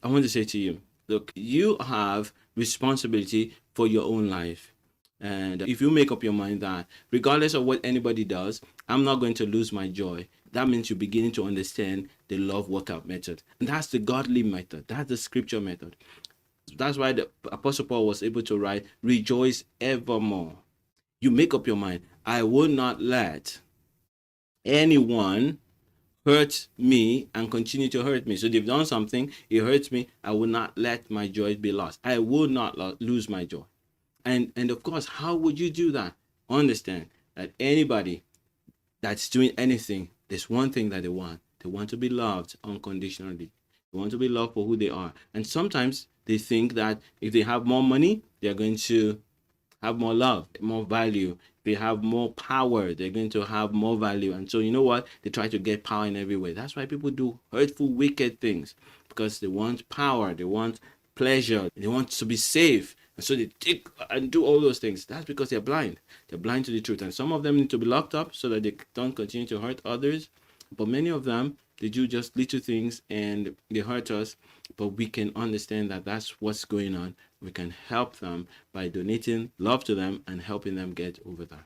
I want to say to you, look, you have responsibility for your own life. And if you make up your mind that regardless of what anybody does, I'm not going to lose my joy, that means you're beginning to understand the love workout method. And that's the godly method. That's the scripture method. That's why the Apostle Paul was able to write, rejoice evermore. You make up your mind, I will not let anyone hurt me and continue to hurt me. So they've done something, it hurts me. I will not let my joy be lost. I will not lose my joy. And of course, how would you do that? Understand that anybody that's doing anything, there's one thing that they want. They want to be loved unconditionally. They want to be loved for who they are. And sometimes they think that if they have more money, they're going to have more love, more value. They have more power, they're going to have more value. And so, you know what? They try to get power in every way. That's why people do hurtful, wicked things, because they want power, they want pleasure, they want to be safe. And so they take and do all those things. That's because they're blind. They're blind to the truth. And some of them need to be locked up so that they don't continue to hurt others. But many of them, they do just little things and they hurt us. But we can understand that that's what's going on. We can help them by donating love to them and helping them get over that.